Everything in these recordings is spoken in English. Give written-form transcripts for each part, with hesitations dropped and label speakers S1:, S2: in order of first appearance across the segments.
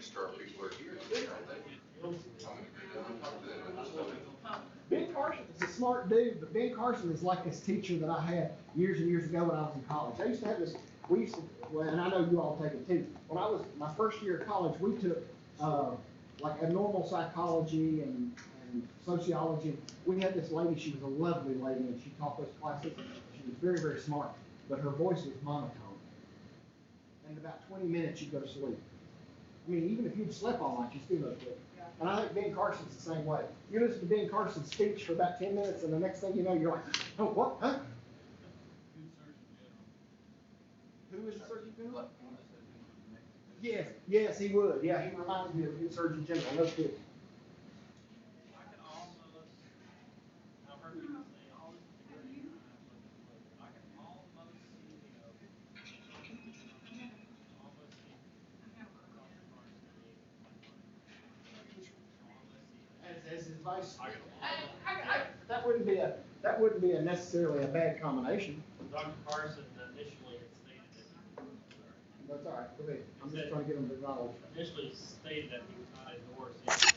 S1: registrar people are here, aren't they?
S2: Ben Carson is a smart dude, but Ben Carson is like this teacher that I had years and years ago when I was in college. I used to have this, well, and I know you all take it too. When I was, my first year of college, we took, like abnormal psychology and sociology. We had this lady, she was a lovely lady, and she taught those classes. She was very, very smart, but her voice was monotone. And in about 20 minutes, you'd go to sleep. I mean, even if you'd slept all night, you still go to sleep. And I think Ben Carson's the same way. You listen to Ben Carson's speech for about 10 minutes, and the next thing you know, you're like, oh, what? Huh? Who is the Surgeon General? Yes, yes, he would. Yeah, he reminds me of the Surgeon General. No kidding. As his vice, that wouldn't be a necessarily a bad combination.
S3: Dr. Carson initially had stated that
S2: That's all right. Go ahead. I'm just trying to get him to knowledge.
S3: initially stated that he would not endorse it.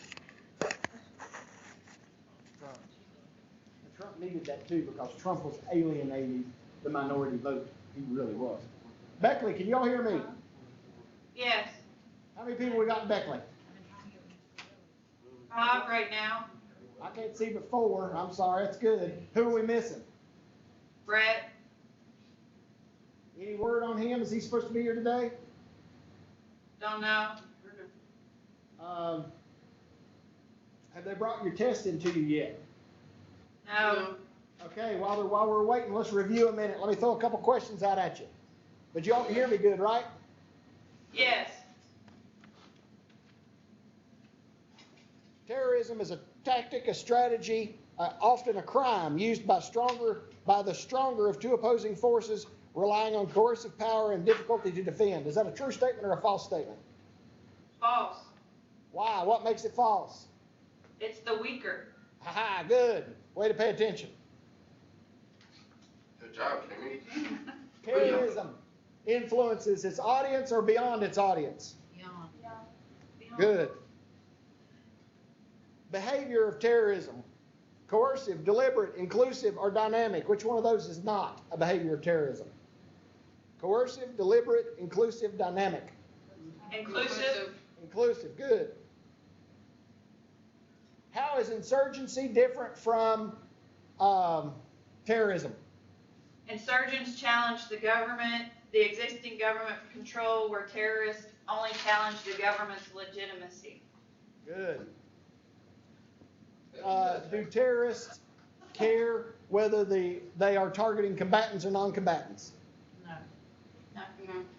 S2: Trump needed that too because Trump was alienating the minority vote. He really was. Beckley, can y'all hear me?
S4: Yes.
S2: How many people we got in Beckley?
S4: 5 right now.
S2: I can't see but 4. I'm sorry, that's good. Who are we missing?
S4: Brett.
S2: Any word on him? Is he supposed to be here today?
S4: Don't know.
S2: Have they brought your test into you yet?
S4: No.
S2: Okay, while we're waiting, let's review a minute. Let me throw a couple questions out at you. But you all can hear me good, right?
S4: Yes.
S2: Terrorism is a tactic, a strategy, often a crime used by the stronger of two opposing forces, relying on coercive power and difficulty to defend. Is that a true statement or a false statement?
S4: False.
S2: Why? What makes it false?
S4: It's the weaker.
S2: Ha, good. Way to pay attention.
S1: Good job, Kimmy.
S2: Terrorism influences its audience or beyond its audience?
S4: Beyond.
S2: Good. Behavior of terrorism. Coercive, deliberate, inclusive, or dynamic. Which one of those is not a behavior of terrorism? Coercive, deliberate, inclusive, dynamic.
S4: Inclusive.
S2: Inclusive, good. How is insurgency different from terrorism?
S4: Insurgents challenge the government, the existing government control, where terrorists only challenge the government's legitimacy.
S2: Good. Do terrorists care whether they are targeting combatants or non-combatants?
S4: No.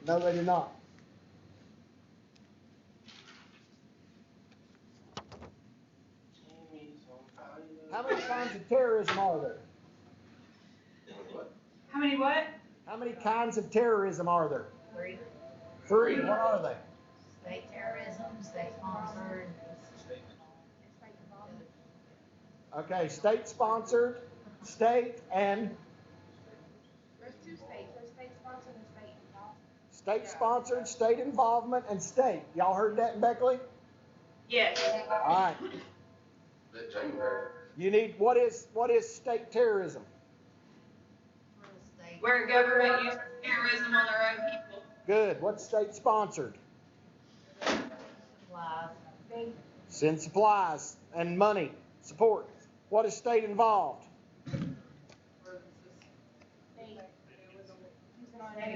S2: No, they do not. How many kinds of terrorism are there?
S4: How many what?
S2: How many kinds of terrorism are there?
S5: 3.
S2: 3. What are they?
S5: State terrorism, state-sponsored.
S2: Okay, state-sponsored, state, and
S6: There's 2 states. There's state-sponsored and state-involved.
S2: state-sponsored, state involvement, and state. Y'all heard that in Beckley?
S4: Yes.
S2: All right.
S1: Let Jamie heard.
S2: You need, what is state terrorism?
S4: Where government uses terrorism on their own people.
S2: Good. What's state-sponsored?
S5: Supplies.
S2: Send supplies and money, support. What is state involved?
S5: State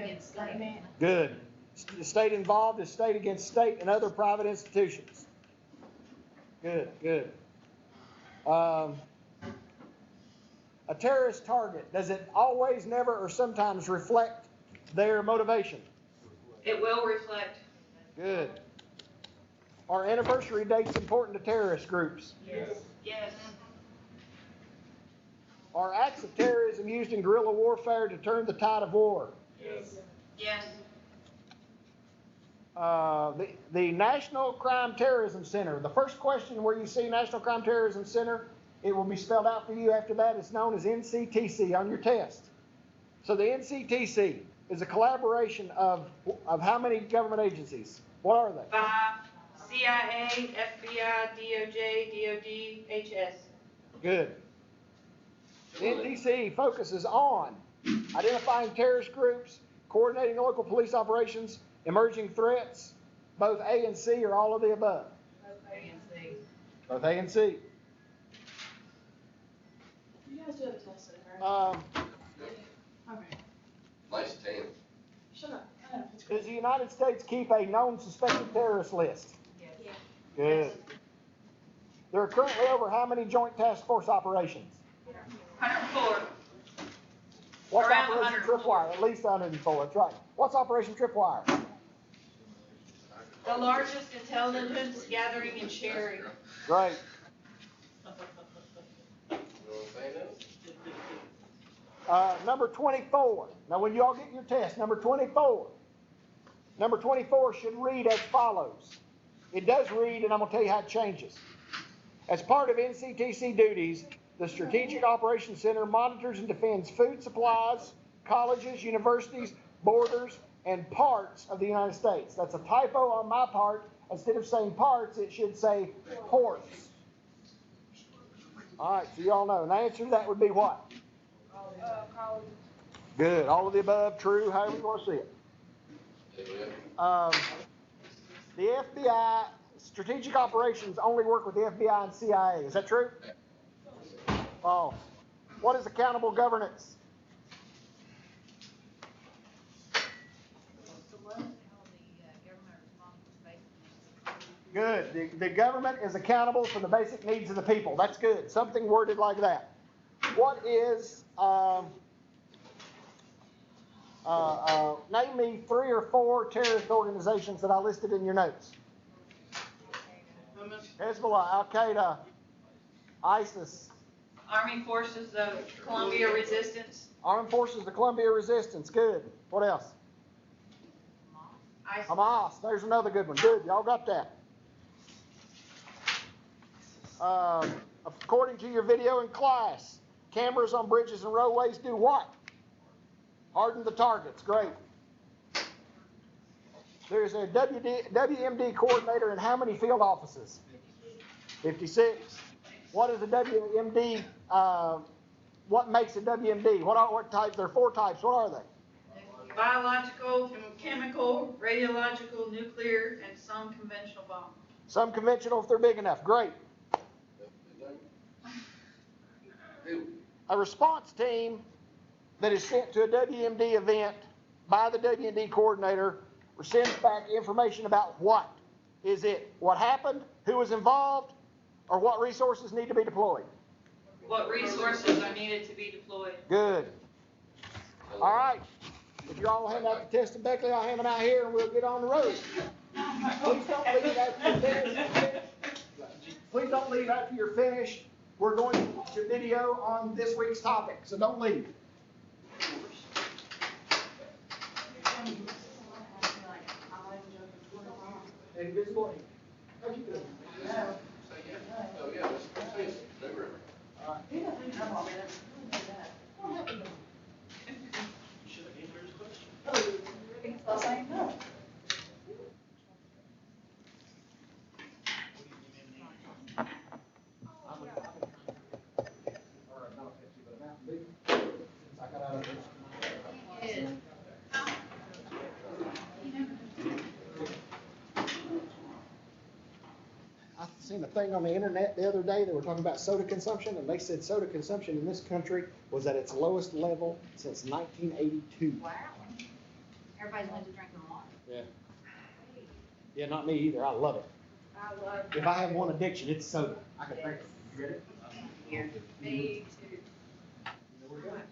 S5: against state.
S2: Good. State involved is state against state and other private institutions. Good, good. A terrorist target, does it always, never, or sometimes reflect their motivation?
S4: It will reflect.
S2: Good. Are anniversary dates important to terrorist groups?
S4: Yes. Yes.
S2: Are acts of terrorism used in guerrilla warfare to turn the tide of war?
S4: Yes. Yes.
S2: The National Crime Terrorism Center, the first question where you see National Crime Terrorism Center, it will be spelled out for you after that. It's known as NCTC on your test. So the NCTC is a collaboration of how many government agencies? What are they?
S4: 5, CIA, FBI, DOJ, DOD, HS.
S2: Good. The NTC focuses on identifying terrorist groups, coordinating local police operations, emerging threats, both A and C or all of the above. Both A and C.
S6: You guys do have a test center, right? Okay.
S1: Nice tan.
S6: Shut up.
S2: Does the United States keep a known suspected terrorist list?
S5: Yes.
S2: Good. There are currently over how many joint task force operations?
S4: 104.
S2: What's
S4: Around
S2: Operation
S4: 104.
S2: Tripwire? At least 104, that's right. What's Operation Tripwire?
S4: The largest intelligence gathering and sharing.
S2: Great.
S1: You know what I'm saying?
S2: Number 24. Now, when you all get your test, number 24. Number 24 should read as follows. It does read, and I'm going to tell you how it changes. As part of NCTC duties, the Strategic Operations Center monitors and defends food supplies, colleges, universities, borders, and parts of the United States. That's a typo on my part. Instead of saying parts, it should say ports. All right, so you all know. And the answer to that would be what?
S6: College.
S2: Good. All of the above, true, however you want to see it. The FBI, strategic operations only work with the FBI and CIA. Is that true? False. What is accountable governance? Good. The government is accountable for the basic needs of the people. That's good. Something worded like that. What is, name me 3 or 4 terrorist organizations that I listed in your notes. Hezbollah, Al-Qaeda, ISIS.
S4: Army Forces of Columbia Resistance.
S2: Armed Forces of the Columbia Resistance. Good. What else?
S4: ISIS.
S2: Hamas. There's another good one. Good. Y'all got that. According to your video in class, cameras on bridges and roadways do what? Harden the targets. Great. There's a WMD coordinator in how many field offices? 56. What is a WMD? What makes a WMD? What type? There are 4 types. What are they?
S4: Biological, chemical, radiological, nuclear, and some conventional bombs.
S2: Some conventional if they're big enough. Great. A response team that is sent to a WMD event by the WMD coordinator sends back information about what? Is it what happened, who was involved, or what resources need to be deployed?
S4: What resources are needed to be deployed?
S2: Good. All right. If you all hand out the test to Beckley, I'll hand it out here and we'll get on the road. Please don't leave after you're finished. Please don't leave after you're finished. We're going to watch a video on this week's topic, so don't leave. Invisible ink. How you doing?
S1: Oh, yeah, it's no river.
S3: Should have answered his question.
S2: I seen a thing on the internet the other day. They were talking about soda consumption, and they said soda consumption in this country was at its lowest level since 1982.
S5: Wow. Everybody's went to drinking water.
S2: Yeah. Yeah, not me either. I love it.
S6: I love.
S2: If I have one addiction, it's soda. I can drink it. You get it?
S5: Here. Me too.
S2: We're good.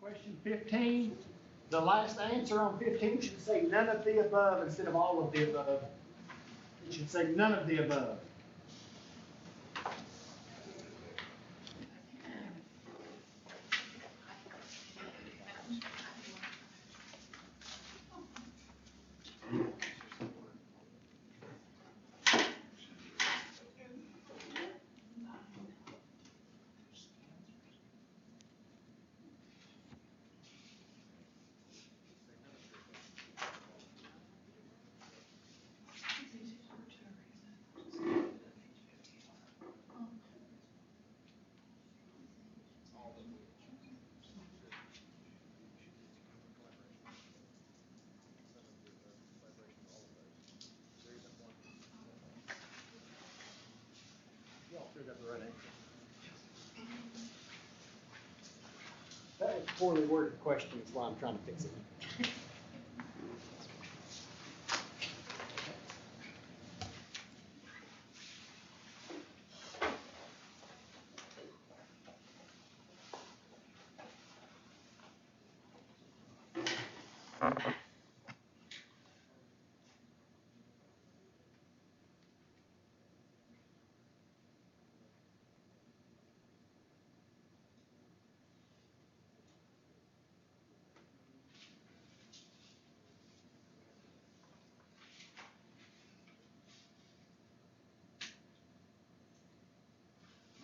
S2: Question 15, the last answer on 15 should say none of the above instead of all of the above. It should say none of the above. Y'all figured out the right answer. That was a poorly worded question, is why I'm trying to fix it.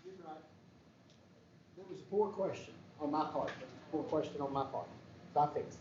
S2: You did right. That was a poor question on my part. That was a poor question on my part. So I fixed it.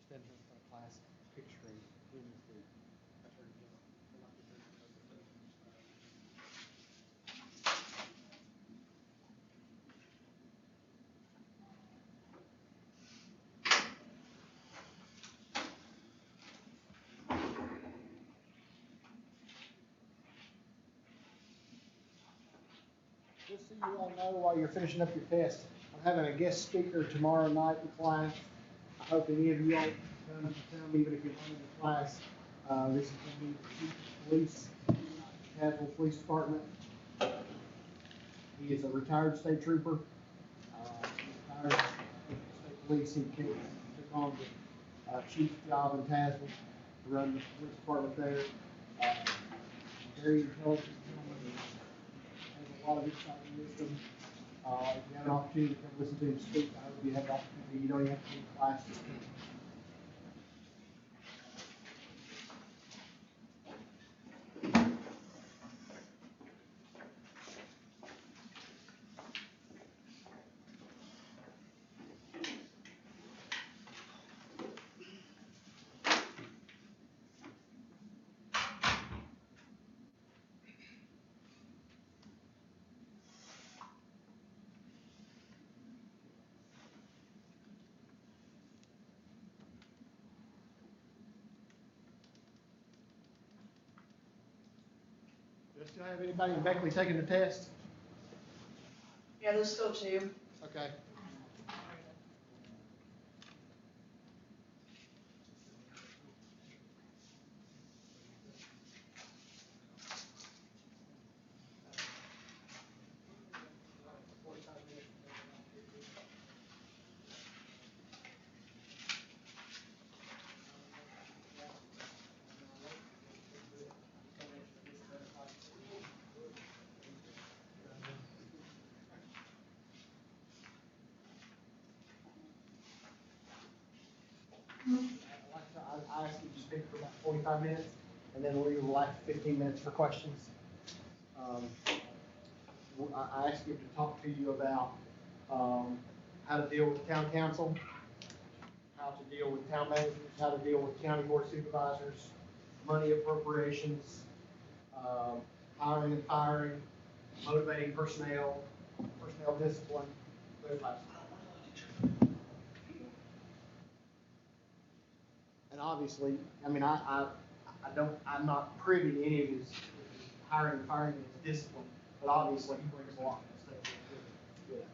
S2: Standing in front of class, picturing him as the attorney general. Just so you all know, while you're finishing up your test, I'm having a guest speaker tomorrow night in class. I hope any of you all come to tell me, even if you're not in the class. This is going to be the chief of police, Tazewell Police Department. He is a retired state trooper. Retired state police. He took on the chief job in Tazewell to run the police department there. Very intelligent gentleman. Has a lot of insight and wisdom. If you have an opportunity to come listen to him speak, I hope you have an opportunity. You don't even have to be in class. Just come. Do I still have anybody in Beckley taking the test?
S7: Yeah, there's still two.
S2: Okay. 45 minutes, and then we'll leave the last 15 minutes for questions. I asked him to talk to you about how to deal with town council, how to deal with town managers, how to deal with county board supervisors, money appropriations, hiring and firing, motivating personnel, personnel discipline, those types of things. And obviously, I mean, I'm not privy to any of his hiring and firing and his discipline, but obviously he brings a lot of stuff to it.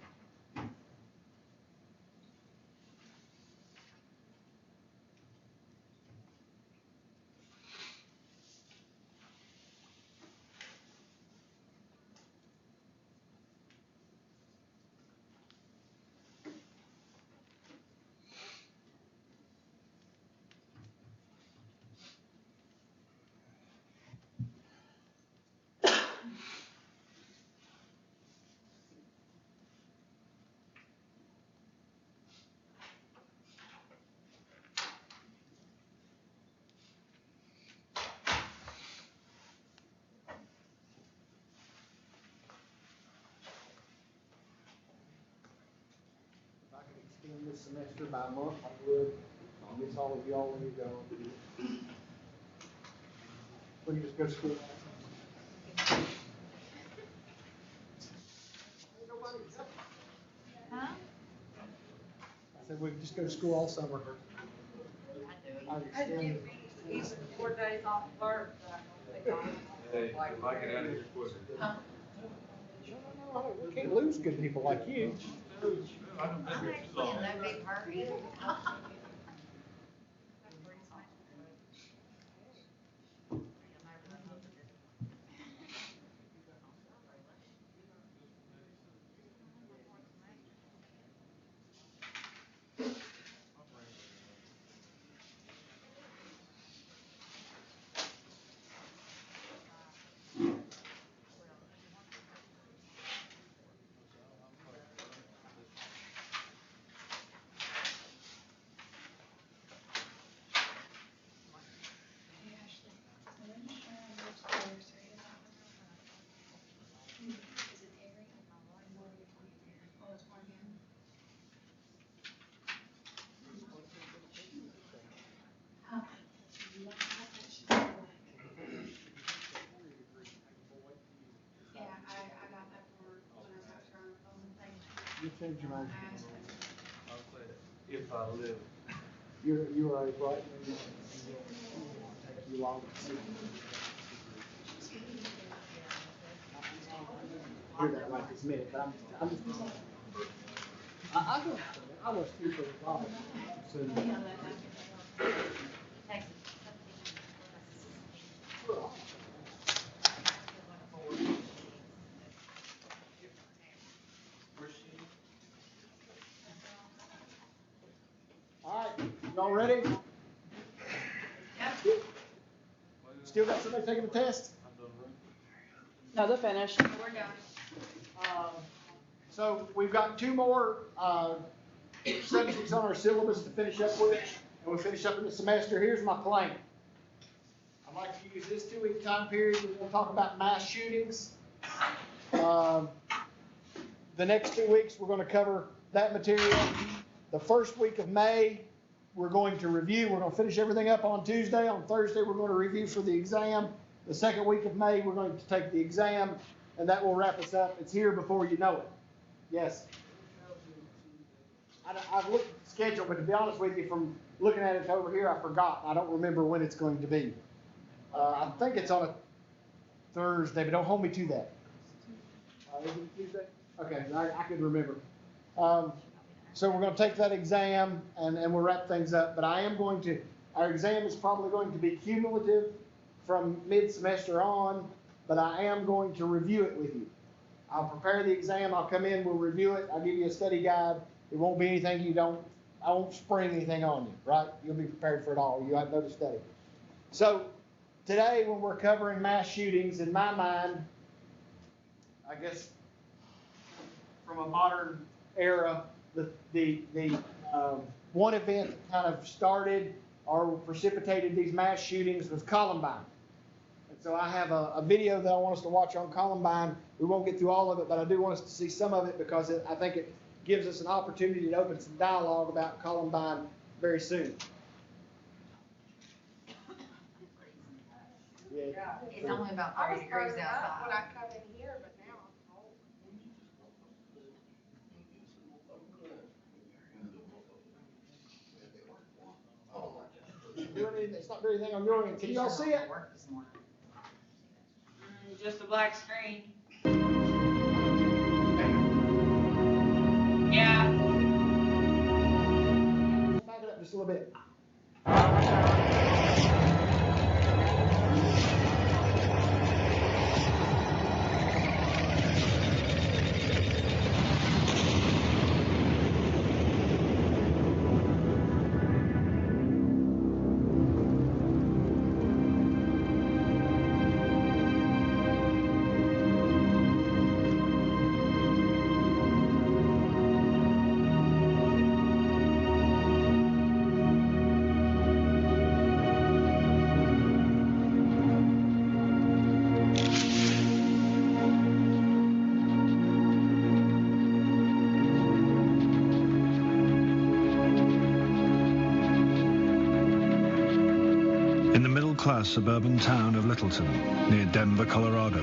S2: If I could extend this semester by a month, I would. I'll miss all of y'all when you go. When you just go to school.
S5: Huh?
S2: I said we could just go to school all summer. I'd
S6: I'd
S2: extend-
S6: give me even 4 days off work, but I don't think
S1: Hey, if I get out of here quicker.
S2: No, we can't lose good people like you.
S1: I don't
S5: I'm
S1: think
S5: actually in no big hurry.
S6: Yeah, I got that from her when I talked to her on the phone.
S2: You changed your mind.
S6: I asked her.
S1: I'll say it, if I live.
S2: You are right. Maybe it will take you long to see. Hear that right this minute, but I'm just. I don't. I was too for the problem. So. All right, y'all ready?
S4: Yep.
S2: Still got somebody taking the test?
S7: No, they're finished.
S4: We're done.
S2: So we've got two more subjects on our syllabus to finish up with, and we'll finish up in the semester. Here's my plan. I'd like to use this 2-week time period. We're going to talk about mass shootings. The next 2 weeks, we're going to cover that material. The first week of May, we're going to review. We're going to finish everything up on Tuesday. On Thursday, we're going to review for the exam. The second week of May, we're going to take the exam, and that will wrap us up. It's here before you know it. Yes? I've looked at the schedule, but to be honest with you, from looking at it over here, I forgot. I don't remember when it's going to be. I think it's on a Thursday, but don't hold me to that. Is it Tuesday? Okay, I can remember. So we're going to take that exam, and we'll wrap things up. But our exam is probably going to be cumulative from mid-semester on, but I am going to review it with you. I'll prepare the exam, I'll come in, we'll review it, I'll give you a study guide. It won't be anything I won't spring anything on you, right? You'll be prepared for it all. You have no to study. So today, when we're covering mass shootings, in my mind, I guess from a modern era, the one event that kind of started or precipitated these mass shootings was Columbine. And so I have a video that I want us to watch on Columbine. We won't get through all of it, but I do want us to see some of it because I think it gives us an opportunity to open some dialogue about Columbine very soon. Yeah.
S5: It's only about
S6: I
S5: 30
S6: was
S5: degrees
S6: burning up when I
S5: outside.
S6: come in here, but now I'm cold.
S2: It's not doing anything on your end. Can y'all see it?
S5: Work this morning.
S4: Just a black screen. Yeah.
S2: Back it up just a little bit.
S8: In the middle-class suburban town of Littleton, near Denver, Colorado,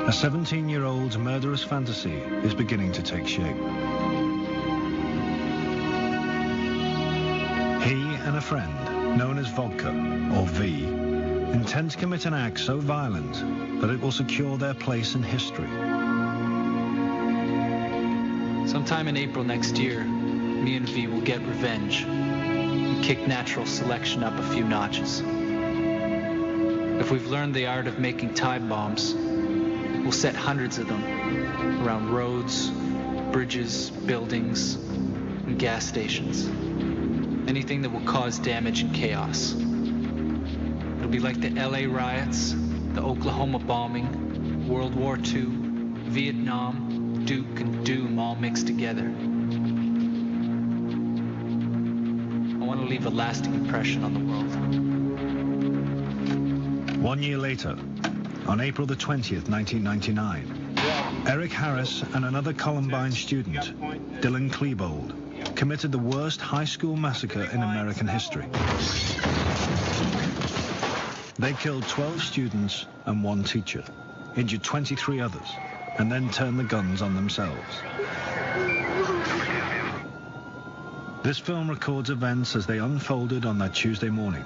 S8: a 17-year-old's murderous fantasy is beginning to take shape. He and a friend, known as Vodka, or V, intend to commit an act so violent that it will secure their place in history.
S9: Sometime in April next year, me and V will get revenge and kick natural selection up a few notches. If we've learned the art of making time bombs, we'll set hundreds of them around roads, bridges, buildings, and gas stations. Anything that will cause damage and chaos. It'll be like the LA riots, the Oklahoma bombing, World War II, Vietnam, Duke, and Doom all mixed together. I want to leave a lasting impression on the world.
S8: 1 year later, on April the 20th, 1999, Eric Harris and another Columbine student, Dylan Klebold, committed the worst high school massacre in American history. They killed 12 students and 1 teacher, injured 23 others, and then turned the guns on themselves. This film records events as they unfolded on that Tuesday morning,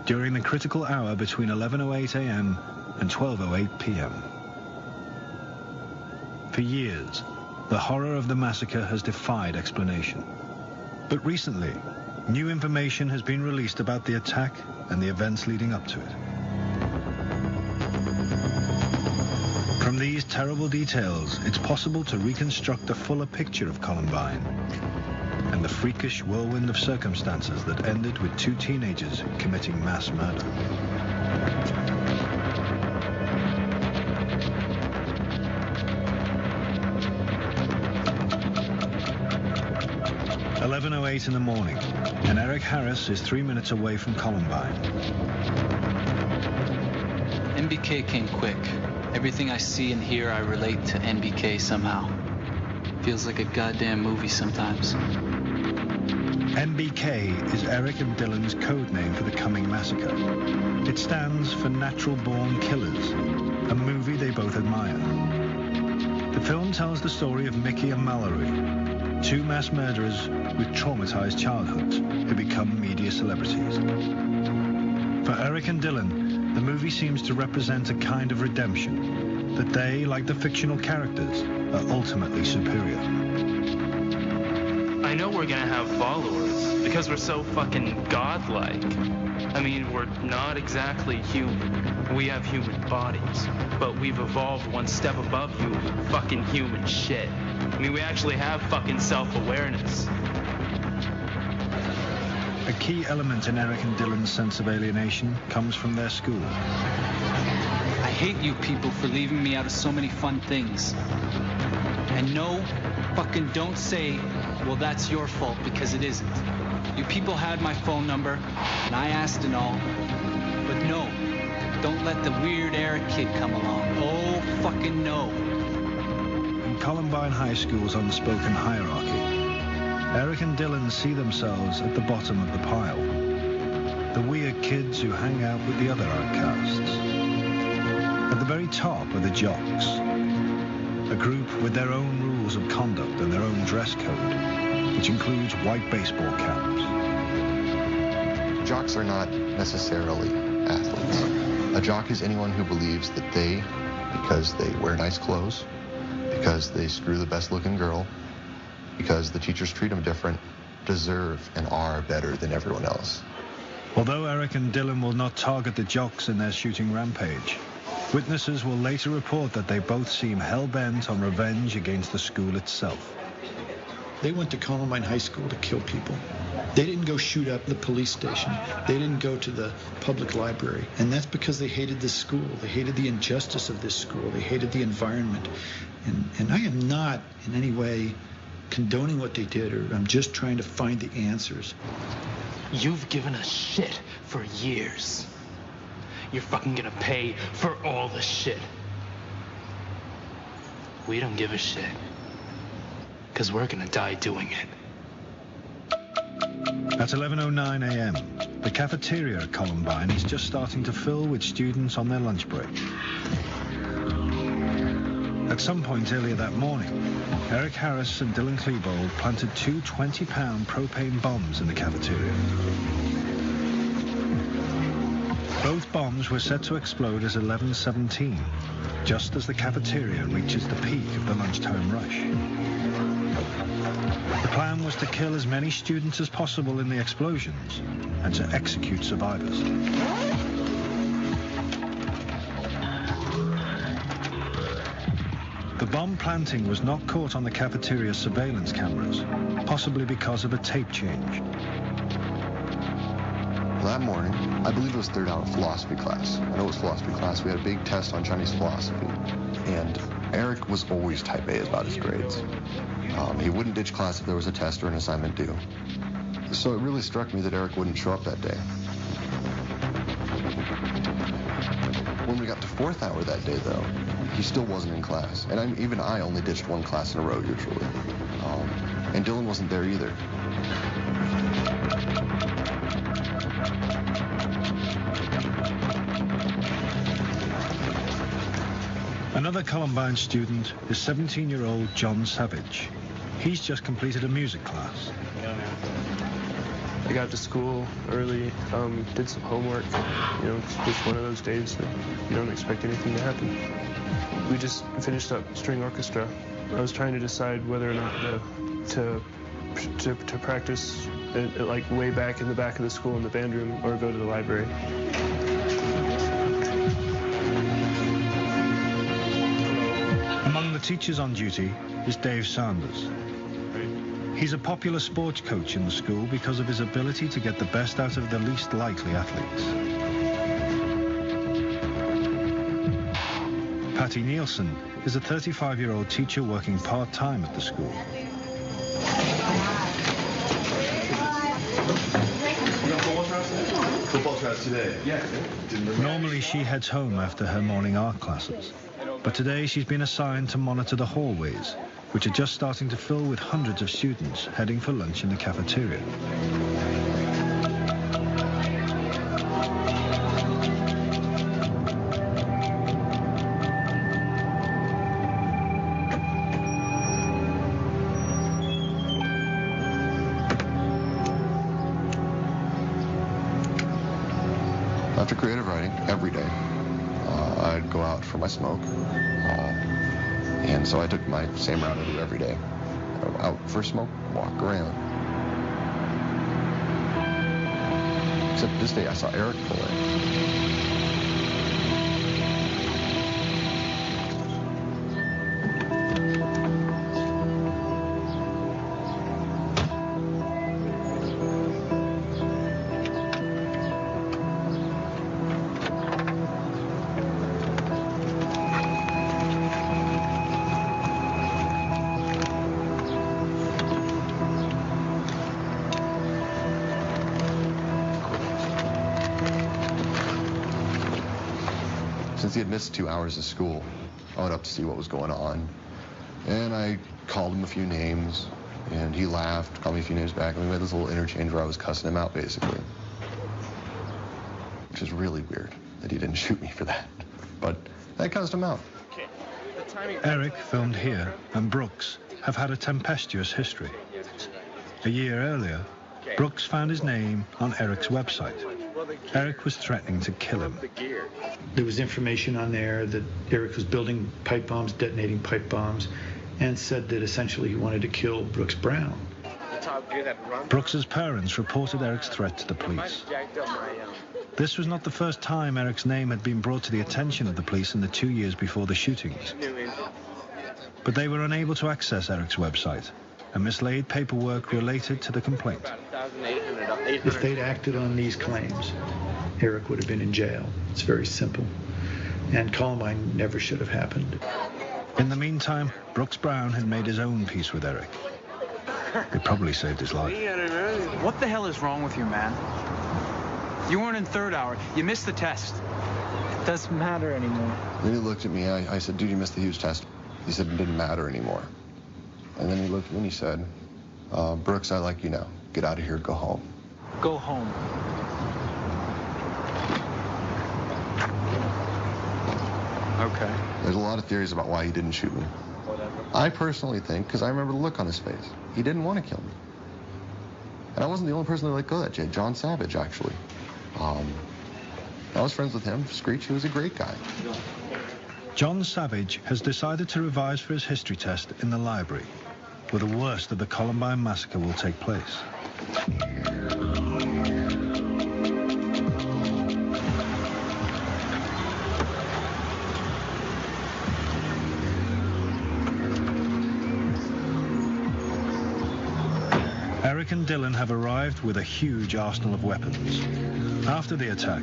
S8: during the critical hour between 11:08 a.m. and 12:08 p.m. For years, the horror of the massacre has defied explanation. But recently, new information has been released about the attack and the events leading up to it. From these terrible details, it's possible to reconstruct a fuller picture of Columbine and the freakish whirlwind of circumstances that ended with 2 teenagers committing mass murder. "11:08 in the morning, and Eric Harris is 3 minutes away from Columbine.
S9: NBK came quick. Everything I see and hear, I relate to NBK somehow. Feels like a goddamn movie sometimes.
S8: NBK is Eric and Dylan's code name for the coming massacre. It stands for Natural Born Killers, a movie they both admire. The film tells the story of Mickey and Mallory, 2 mass murderers with traumatized childhoods who become media celebrities. For Eric and Dylan, the movie seems to represent a kind of redemption, that they, like the fictional characters, are ultimately superior.
S10: I know we're gonna have followers because we're so fucking godlike. I mean, we're not exactly human. We have human bodies, but we've evolved one step above fucking human shit. I mean, we actually have fucking self-awareness.
S8: A key element in Eric and Dylan's sense of alienation comes from their school.
S9: I hate you people for leaving me out of so many fun things. And no, fucking don't say, well, that's your fault, because it isn't. You people had my phone number, and I asked and all. But no, don't let the weird Eric kid come along. Oh, fucking no.
S8: In Columbine High School's unspoken hierarchy, Eric and Dylan see themselves at the bottom of the pile. The weird kids who hang out with the other outcasts. At the very top are the jocks, a group with their own rules of conduct and their own dress code, which includes white baseball caps.
S11: Jocks are not necessarily athletes. A jock is anyone who believes that they, because they wear nice clothes, because they screw the best-looking girl, because the teachers treat them different, deserve and are better than everyone else.
S8: Although Eric and Dylan will not target the jocks in their shooting rampage, witnesses will later report that they both seem hell-bent on revenge against the school itself.
S12: They went to Columbine High School to kill people. They didn't go shoot up the police station. They didn't go to the public library. And that's because they hated this school. They hated the injustice of this school. They hated the environment. And I am not in any way condoning what they did, or I'm just trying to find the answers.
S10: You've given us shit for years. You're fucking gonna pay for all the shit. We don't give a shit. 'Cause we're gonna die doing it.
S8: At 11:09 a.m., the cafeteria at Columbine is just starting to fill with students on their lunch break. At some point earlier that morning, Eric Harris and Dylan Klebold planted two 20-pound propane bombs in the cafeteria. Both bombs were set to explode at 11:17, just as the cafeteria reaches the peak of the lunchtime rush. The plan was to kill as many students as possible in the explosions and to execute survivors. The bomb planting was not caught on the cafeteria surveillance cameras, possibly because of a tape change.
S11: That morning, I believe it was third hour philosophy class. I know it was philosophy class. We had a big test on Chinese philosophy. And Eric was always type A about his grades. He wouldn't ditch class if there was a test or an assignment due. So it really struck me that Eric wouldn't show up that day. When we got to fourth hour that day, though, he still wasn't in class. And even I only ditched one class in a row, usually. And Dylan wasn't there either.
S8: Another Columbine student is 17-year-old John Savage. He's just completed a music class.
S13: I got to school early, did some homework. You know, it's just one of those days that you don't expect anything to happen. We just finished up string orchestra. I was trying to decide whether or not to practice like way back in the back of the school in the band room or go to the library.
S8: Among the teachers on duty is Dave Sanders. He's a popular sports coach in the school because of his ability to get the best out of the least likely athletes. Patty Nielsen is a 35-year-old teacher working part-time at the school.
S14: Football trials today? Yeah.
S8: Normally she heads home after her morning art classes, but today she's been assigned to monitor the hallways, which are just starting to fill with hundreds of students heading for lunch in the cafeteria.
S11: After creative writing, every day, I'd go out for my smoke. And so I took my same route I do every day. Out for a smoke, walk around. Except this day I saw Eric pull in. Since he had missed 2 hours of school, I went up to see what was going on. And I called him a few names, and he laughed, called me a few names back, and we made this little interchange where I was cussing him out, basically. Which is really weird that he didn't shoot me for that. But I cussed him out.
S8: Eric, filmed here, and Brooks have had a tempestuous history. A year earlier, Brooks found his name on Eric's website. Eric was threatening to kill him.
S12: There was information on there that Eric was building pipe bombs, detonating pipe bombs, and said that essentially he wanted to kill Brooks Brown.
S8: Brooks's parents reported Eric's threat to the police. This was not the first time Eric's name had been brought to the attention of the police in the 2 years before the shootings. But they were unable to access Eric's website, and mislaid paperwork related to the complaint.
S12: If they'd acted on these claims, Eric would have been in jail. It's very simple. And Columbine never should have happened.
S8: In the meantime, Brooks Brown had made his own peace with Eric. It probably saved his life.
S14: What the hell is wrong with you, man? You weren't in third hour. You missed the test. It doesn't matter anymore.
S11: Then he looked at me. I said, dude, you missed the huge test. He said it didn't matter anymore. And then he looked at me and he said, Brooks, I like you now. Get out of here, go home.
S14: Go home. Okay.
S11: There's a lot of theories about why he didn't shoot me. I personally think, because I remember the look on his face, he didn't want to kill me. And I wasn't the only person that let go of that. John Savage, actually. I was friends with him. Screech, he was a great guy.
S8: John Savage has decided to revise for his history test in the library, where the worst of the Columbine massacre will take place. Eric and Dylan have arrived with a huge arsenal of weapons. After the attack,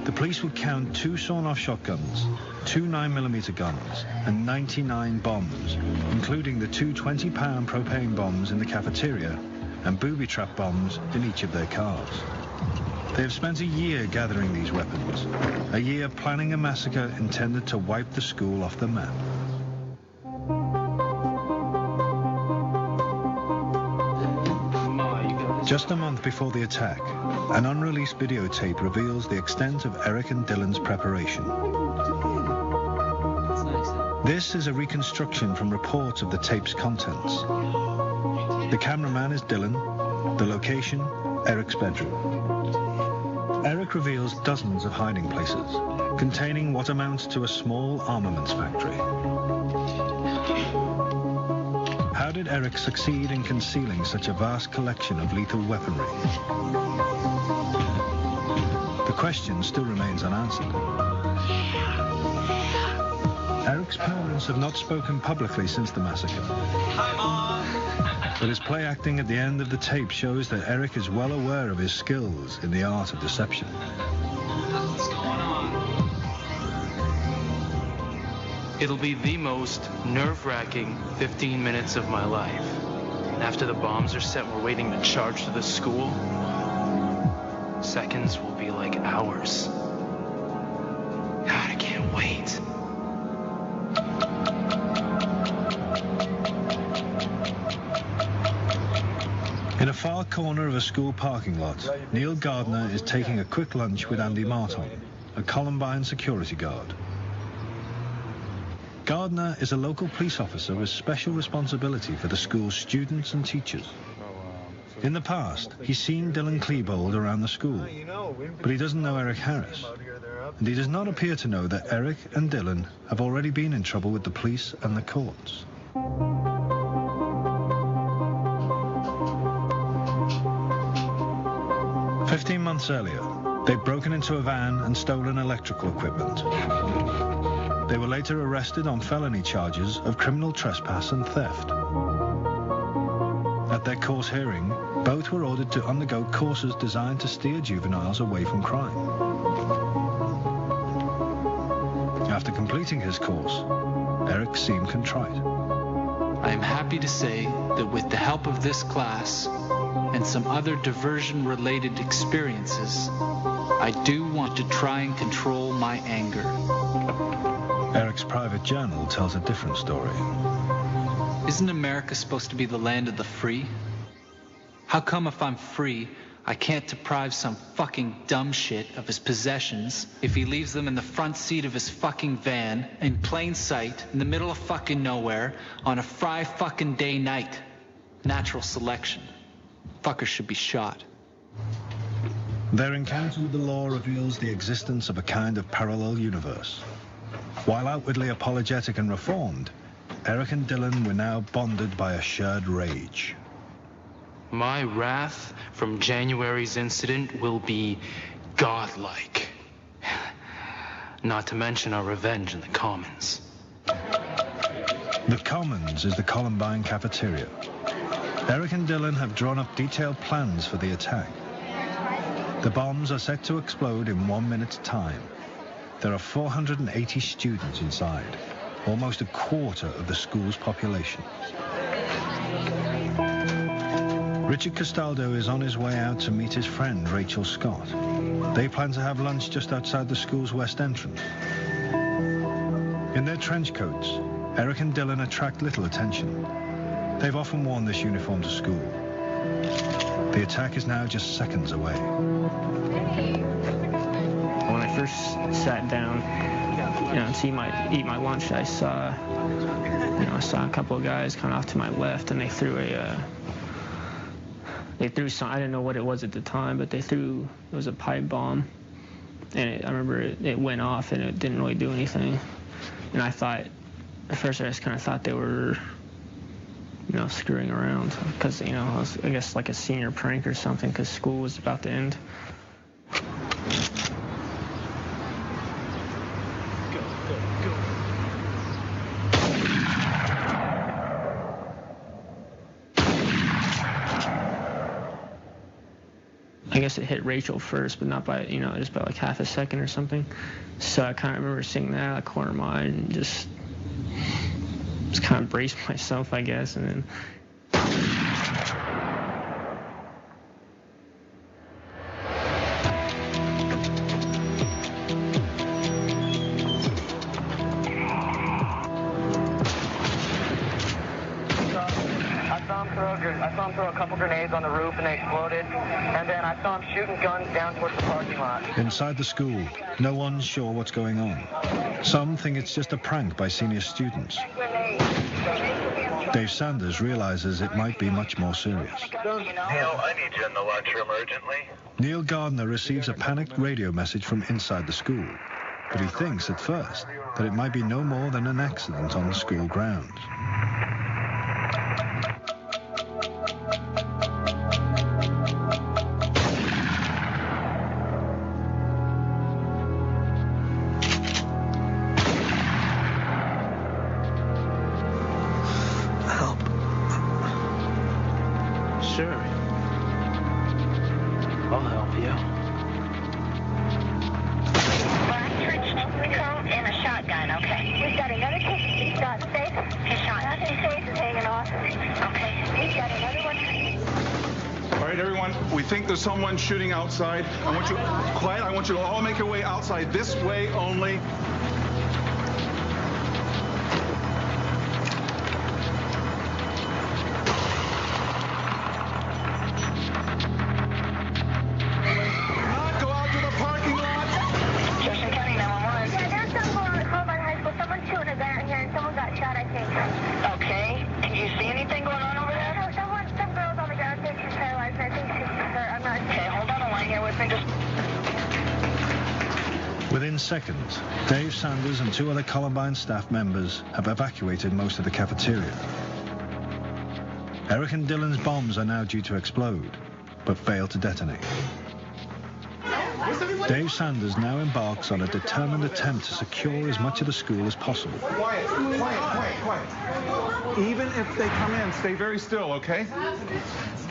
S8: the police would count 2 sawn-off shotguns, 2 9mm guns, and 99 bombs, including the 2 20-pound propane bombs in the cafeteria and booby trap bombs in each of their cars. They have spent a year gathering these weapons, a year planning a massacre intended to wipe the school off the map. Just a month before the attack, an unreleased videotape reveals the extent of Eric and Dylan's preparation. This is a reconstruction from reports of the tape's contents. The cameraman is Dylan, the location, Eric's bedroom. Eric reveals dozens of hiding places, containing what amounts to a small armaments factory. How did Eric succeed in concealing such a vast collection of lethal weaponry? The question still remains unanswered. Eric's parents have not spoken publicly since the massacre. But his play acting at the end of the tape shows that Eric is well aware of his skills in the art of deception.
S10: What's going on? It'll be the most nerve-wracking 15 minutes of my life. After the bombs are set, we're waiting to charge to the school. Seconds will be like hours. God, I can't wait.
S8: In a far corner of a school parking lot, Neil Gardner is taking a quick lunch with Andy Marton, a Columbine security guard. Gardner is a local police officer with special responsibility for the school's students and teachers. In the past, he's seen Dylan Klebold around the school, but he doesn't know Eric Harris. And he does not appear to know that Eric and Dylan have already been in trouble with the police and the courts. "15 months earlier, they'd broken into a van and stolen electrical equipment. They were later arrested on felony charges of criminal trespass and theft. At their court hearing, both were ordered to undergo courses designed to steer juveniles away from crime. After completing his course, Eric seemed contrite.
S9: I am happy to say that with the help of this class and some other diversion-related experiences, I do want to try and control my anger.
S8: Eric's private journal tells a different story.
S9: Isn't America supposed to be the land of the free? How come if I'm free, I can't deprive some fucking dumb shit of his possessions if he leaves them in the front seat of his fucking van, in plain sight, in the middle of fucking nowhere, on a fucking day night? Natural selection. Fuckers should be shot.
S8: Their encounter with the law reveals the existence of a kind of parallel universe. While outwardly apologetic and reformed, Eric and Dylan were now bonded by a shared rage.
S10: My wrath from January's incident will be godlike. Not to mention our revenge in the Commons.
S8: The Commons is the Columbine cafeteria. Eric and Dylan have drawn up detailed plans for the attack. The bombs are set to explode in 1 minute's time. There are 480 students inside, almost a quarter of the school's population. Richard Castaldo is on his way out to meet his friend Rachel Scott. They plan to have lunch just outside the school's west entrance. In their trench coats, Eric and Dylan attract little attention. They've often worn this uniform to school. The attack is now just seconds away.
S15: When I first sat down, to eat my lunch, I saw a couple of guys kind of off to my left, and they threw some, I didn't know what it was at the time, but it was a pipe bomb. And I remember it went off and it didn't really do anything. And I thought, at first I just kind of thought they were, screwing around. Because, it was, I guess, like a senior prank or something, because school was about to end. I guess it hit Rachel first, but not by, just by like half a second or something. So I kind of remember seeing that out of the corner of my eye and just kind of braced myself, I guess, and then.
S16: I saw him throw a couple grenades on the roof and they exploded, and then I saw him shooting guns down towards the parking lot.
S8: Inside the school, no one's sure what's going on. Some think it's just a prank by senior students. Dave Sanders realizes it might be much more serious.
S17: Neil, I need you in the lunchroom urgently.
S8: Neil Gardner receives a panicked radio message from inside the school, but he thinks at first that it might be no more than an accident on the school grounds.
S10: Sure. I'll help you.
S16: And a shotgun, okay. We've got another case. He's got safe. His shot. Nothing safe is hanging off. Okay. We've got another one.
S18: All right, everyone. We think there's someone shooting outside. I want you quiet. I want you to all make your way outside. This way only.
S8: Within seconds, Dave Sanders and two other Columbine staff members have evacuated most of the cafeteria. Eric and Dylan's bombs are now due to explode, but fail to detonate. Dave Sanders now embarks on a determined attempt to secure as much of the school as possible.
S18: Quiet, quiet, quiet, quiet. Even if they come in, stay very still, okay?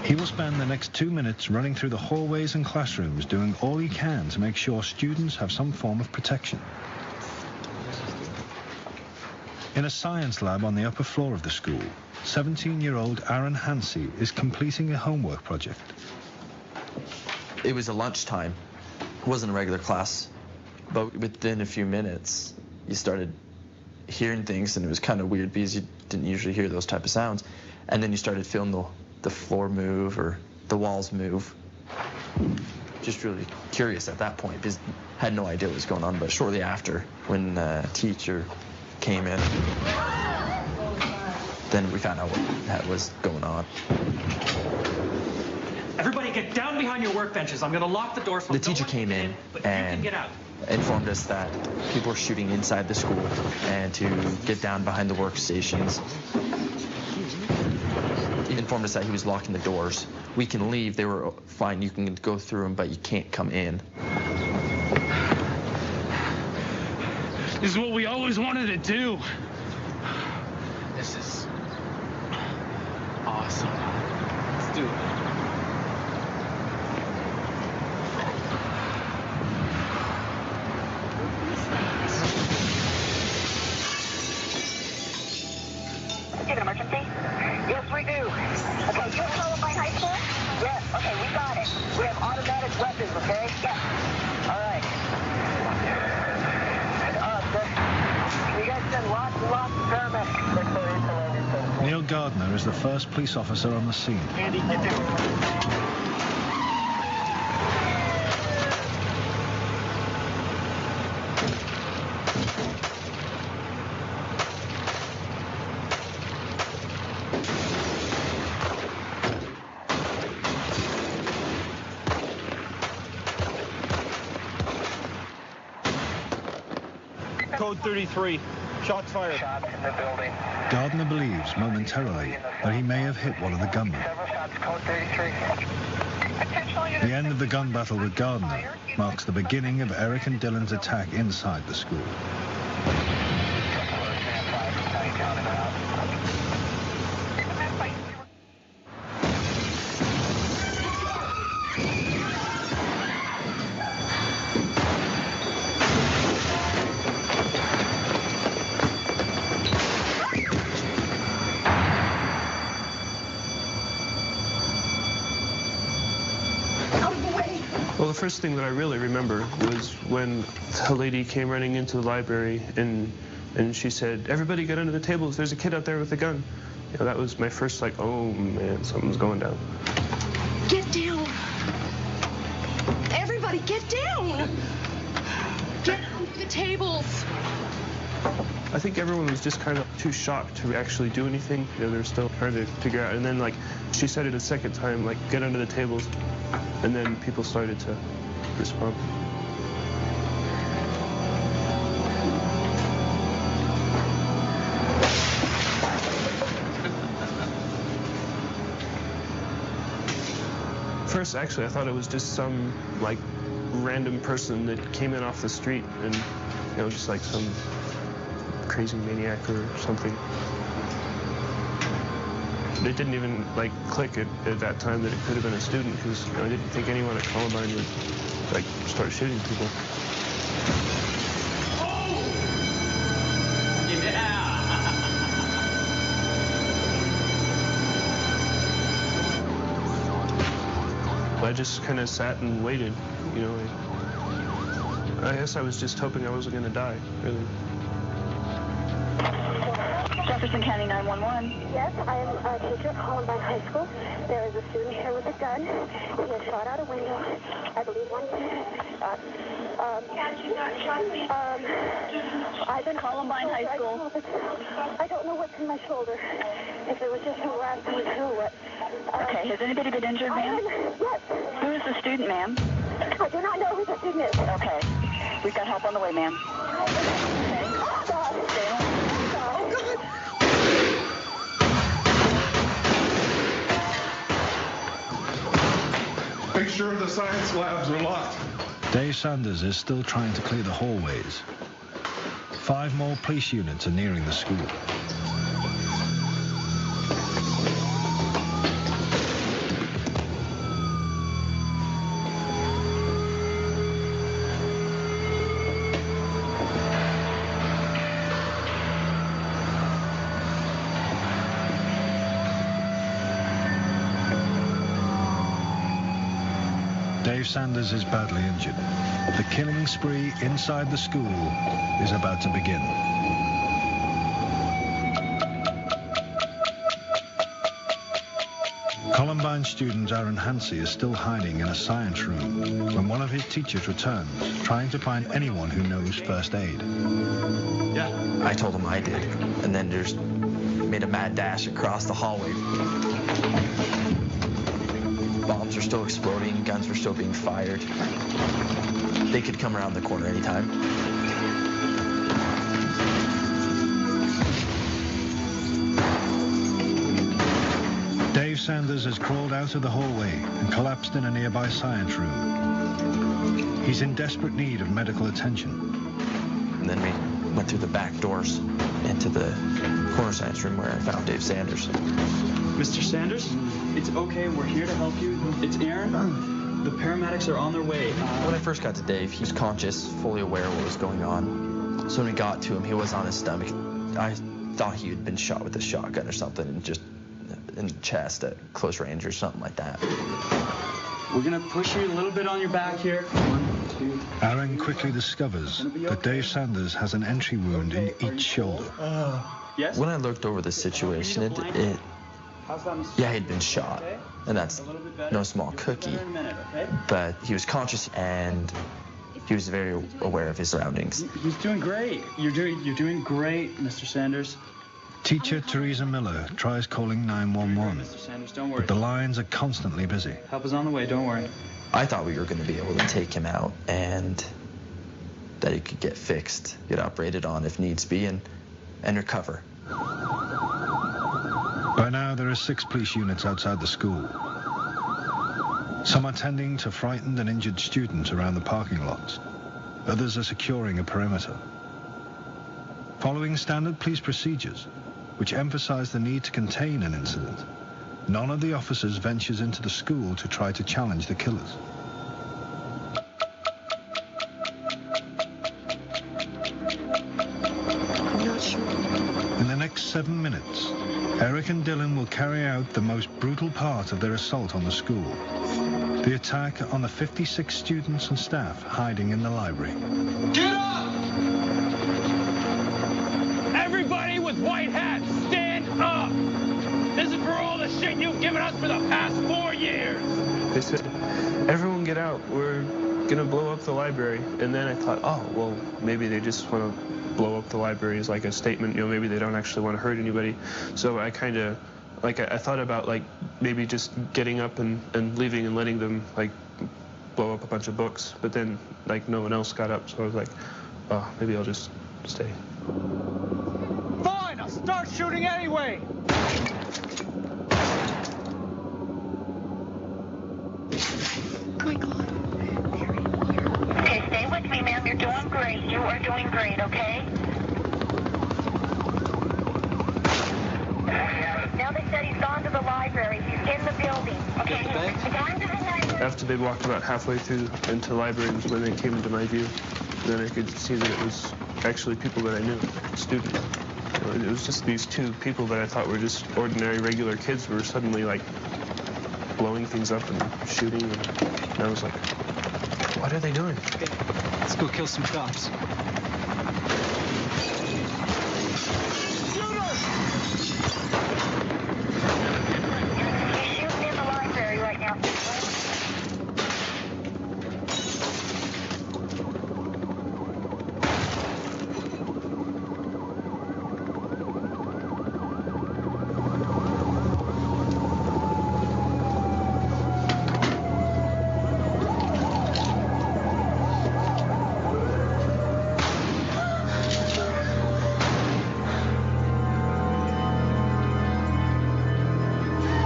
S8: He will spend the next 2 minutes running through the hallways and classrooms, doing all he can to make sure students have some form of protection. In a science lab on the upper floor of the school, 17-year-old Aaron Hansey is completing a homework project.
S19: It was a lunchtime. It wasn't a regular class, but within a few minutes, you started hearing things, and it was kind of weird because you didn't usually hear those type of sounds. And then you started feeling the floor move or the walls move. Just really curious at that point because I had no idea what was going on. But shortly after, when a teacher came in, then we found out what was going on.
S20: Everybody get down behind your workbenches. I'm going to lock the door so
S19: the teacher came in and
S20: get out.
S19: Informed us that people were shooting inside the school and to get down behind the workstations. He informed us that he was locking the doors. We can leave. They were fine. You can go through them, but you can't come in.
S10: This is what we always wanted to do.
S20: This is awesome. Let's do it.
S16: Do you have an emergency? Yes, we do. Okay, you have Columbine High School? Yes. Okay, we got it. We have automatic weapons, okay? Yes. All right. Can you guys send lots and lots of paramedics?
S8: Neil Gardner is the first police officer on the scene.
S16: Andy, get there.
S20: Code 33. Shots fired.
S17: Shots in the building.
S8: Gardner believes momentarily that he may have hit one of the gunmen.
S17: Several shots, code 33.
S8: The end of the gun battle with Gardner marks the beginning of Eric and Dylan's attack inside the school.
S13: Well, the first thing that I really remember was when a lady came running into the library and she said, "Everybody get under the tables, there's a kid out there with a gun." You know, that was my first, like, oh man, something's going down.
S6: Get down. Everybody get down. Get under the tables.
S13: I think everyone was just kind of too shocked to actually do anything. You know, they were still trying to figure out. And then, like, she said it a second time, like, get under the tables. And then people started to respond. First, actually, I thought it was just some, like, random person that came in off the street and, you know, just like some crazy maniac or something. It didn't even, like, click at that time that it could have been a student, because, you know, I didn't think anyone at Columbine would, like, start shooting people. I just kind of sat and waited, you know. I guess I was just hoping I wasn't going to die, really.
S16: Jefferson County 911. Yes, I am a teacher at Columbine High School. There is a student here with a gun. He has shot out a window. I believe one. I've been Columbine High School. I don't know what's in my shoulder. If it was just who last was who. Okay, has anybody been injured, ma'am? Yes. Who is the student, ma'am? I do not know who the student is. Okay. We've got help on the way, ma'am. Okay. Oh, God. Stay home. Oh, God.
S18: Make sure the science labs are locked.
S8: Dave Sanders is still trying to clear the hallways. 5 more police units are nearing the school. Dave Sanders is badly injured. The killing spree inside the school is about to begin. Columbine student Aaron Hansey is still hiding in a science room when one of his teachers returns, trying to find anyone who knows first aid.
S19: Yeah. I told him I did, and then just made a mad dash across the hallway. Bombs were still exploding, guns were still being fired. They could come around the corner anytime.
S8: Dave Sanders has crawled out of the hallway and collapsed in a nearby science room. He's in desperate need of medical attention.
S19: And then we went through the back doors into the corner science room where I found Dave Sanders.
S14: Mr. Sanders, it's okay. We're here to help you. It's Aaron. The paramedics are on their way.
S19: When I first got to Dave, he was conscious, fully aware of what was going on. So when we got to him, he was on his stomach. I thought he had been shot with a shotgun or something, and just in the chest at close range or something like that.
S14: We're gonna push you a little bit on your back here. 1, 2.
S8: Aaron quickly discovers that Dave Sanders has an entry wound in each shoulder.
S14: Yes?
S19: When I looked over the situation, yeah, he'd been shot, and that's no small cookie, but he was conscious and he was very aware of his surroundings.
S14: He's doing great. You're doing great, Mr. Sanders.
S8: Teacher Teresa Miller tries calling 911,
S14: Mr. Sanders, don't worry.
S8: but the lines are constantly busy.
S14: Help is on the way, don't worry.
S19: I thought we were going to be able to take him out and that he could get fixed, get operated on if needs be, and recover.
S8: By now, there are 6 police units outside the school. Some are tending to frightened and injured students around the parking lots. Others are securing a perimeter. Following standard police procedures, which emphasize the need to contain an incident, none of the officers ventures into the school to try to challenge the killers.
S16: I'm not sure.
S8: In the next 7 minutes, Eric and Dylan will carry out the most brutal part of their assault on the school. The attack on the 56 students and staff hiding in the library.
S20: Get up! Everybody with white hats, stand up! This is for all the shit you've given us for the past 4 years!
S13: They said, everyone get out, we're gonna blow up the library. And then I thought, oh, well, maybe they just want to blow up the library as like a statement, maybe they don't actually want to hurt anybody. So I kind of, I thought about maybe just getting up and leaving and letting them blow up a bunch of books. But then no one else got up, so I was like, oh, maybe I'll just stay.
S20: Fine, I'll start shooting anyway!
S16: Oh my God. Okay, stay with me, ma'am. You're doing great. You are doing great, okay? Now they said he's gone to the library. He's in the building. Okay, he's going to the library.
S13: After they walked about halfway through into the library was when they came into my view. Then I could see that it was actually people that I knew, students. It was just these 2 people that I thought were just ordinary, regular kids who were suddenly blowing things up and shooting. And I was like, what are they doing?
S14: Okay, let's go kill some cops.
S16: He's shooting in the library right now.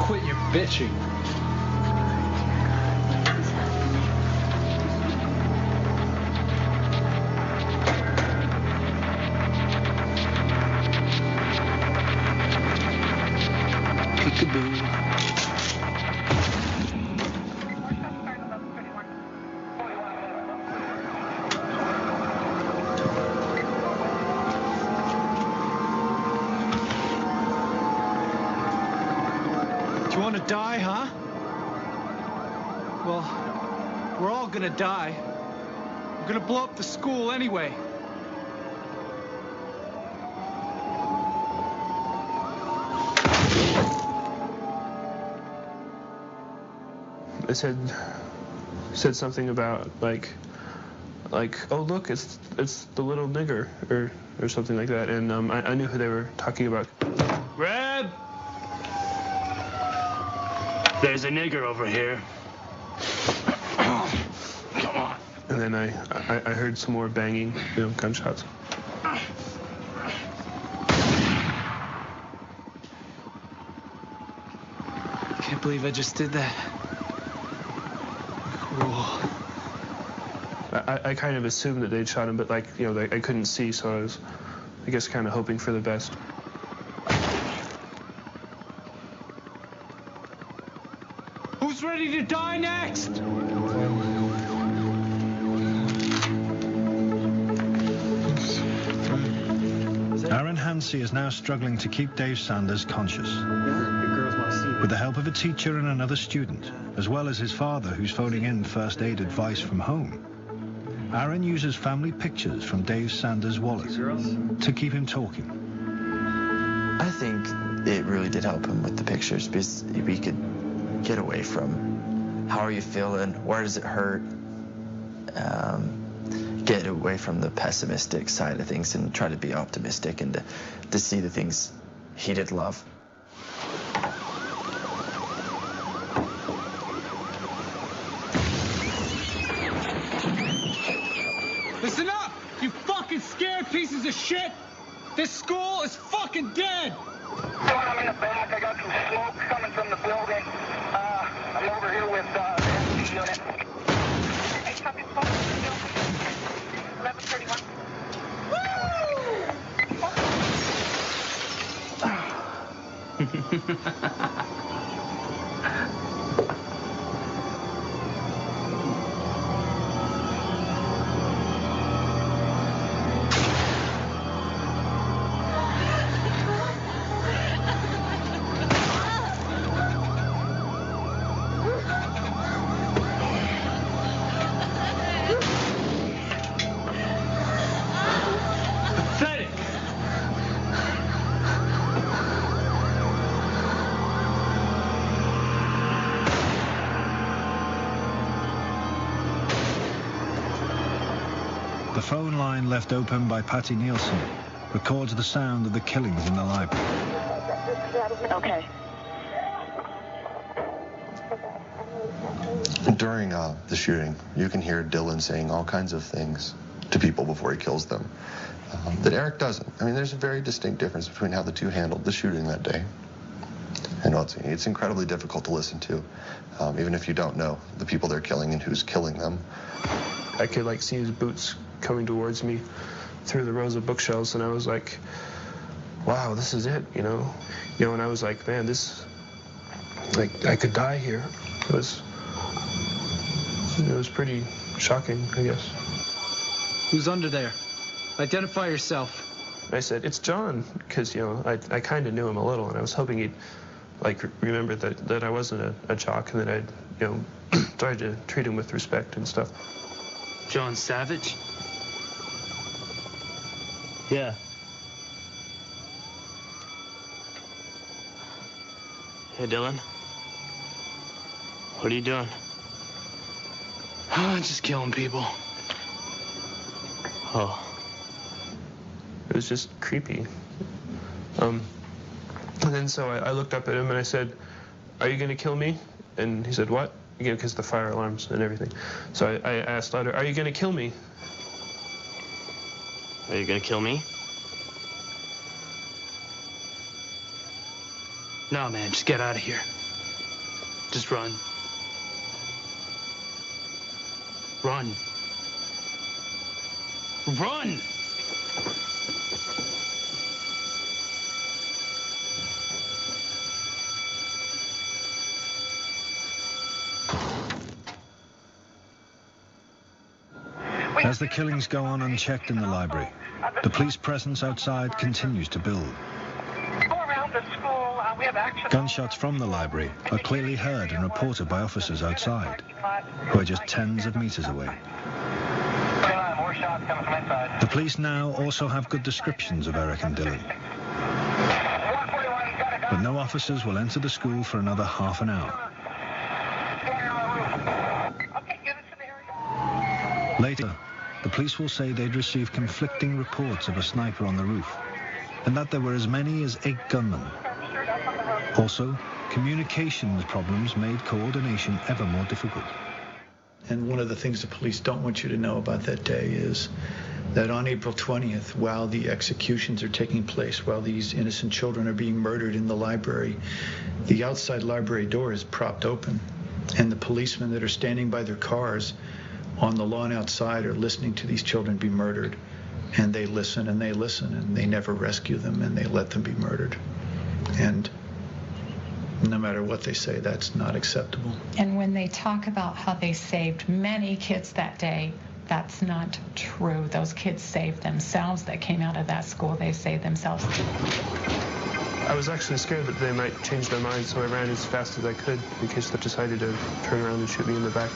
S14: Quit your bitching. Peekaboo. You want to die, huh? Well, We're all gonna die. We're gonna blow up the school anyway.
S13: It said something about like, oh look, it's the little nigger or something like that, and I knew who they were talking about.
S20: Reb! There's a nigger over here. Come on.
S13: And then I heard some more banging, gunshots.
S14: Can't believe I just did that. Cool.
S13: I kind of assumed that they'd shot him, but I couldn't see, so I was, I guess, kind of hoping for the best.
S14: Who's ready to die next?
S8: Aaron Hansey is now struggling to keep Dave Sanders conscious. With the help of a teacher and another student, as well as his father who's phoning in first aid advice from home, Aaron uses family pictures from Dave Sanders' wallet to keep him talking.
S19: I think it really did help him with the pictures because we could get away from how are you feeling, where does it hurt, get away from the pessimistic side of things and try to be optimistic and to see the things he did love.
S14: Listen up, you fucking scared pieces of shit! This school is fucking dead!
S17: I'm in the back. I got some smoke coming from the building. I'm over here with the SC unit.
S6: Hey, copy, smoke from the building. 1131.
S14: Pathetic!
S8: The phone line left open by Patty Nielsen records the sound of the killings in the library.
S16: Okay.
S11: During the shooting, you can hear Dylan saying all kinds of things to people before he kills them that Eric doesn't. I mean, there's a very distinct difference between how the two handled the shooting that day. I know it's incredibly difficult to listen to, even if you don't know the people they're killing and who's killing them.
S13: I could see his boots coming towards me through the rows of bookshelves, and I was like, wow, this is it, and I was like, man, this, I could die here. It was pretty shocking, I guess.
S14: Who's under there? Identify yourself.
S13: I said, it's John, because, I kind of knew him a little, and I was hoping he'd, remember that I wasn't a jock, and that I'd, tried to treat him with respect and stuff.
S20: John Savage? Yeah. Hey, Dylan. What are you doing? Just killing people. Oh.
S13: It was just creepy. And then so I looked up at him and I said, are you going to kill me? And he said, what? Because the fire alarms and everything. So I asked louder, are you going to kill me?
S20: Are you gonna kill me? No, man, just get out of here. Just run. Run. Run!
S8: As the killings go on unchecked in the library, the police presence outside continues to build.
S17: Go around the school
S8: Gunshots from the library are clearly heard and reported by officers outside, who are just tens of meters away. The police now also have good descriptions of Eric and Dylan. But no officers will enter the school for another half an hour. Later, the police will say they'd received conflicting reports of a sniper on the roof, and that there were as many as 8 gunmen. Also, communications problems made coordination ever more difficult.
S12: And one of the things the police don't want you to know about that day is that on April 20th, while the executions are taking place, while these innocent children are being murdered in the library, the outside library door is propped open, and the policemen that are standing by their cars on the lawn outside are listening to these children be murdered. And they listen and they listen, and they never rescue them, and they let them be murdered. And no matter what they say, that's not acceptable.
S21: And when they talk about how they saved many kids that day, that's not true. Those kids saved themselves that came out of that school. They saved themselves.
S13: I was actually scared that they might change their minds, so I ran as fast as I could in case they decided to turn around and shoot me in the back.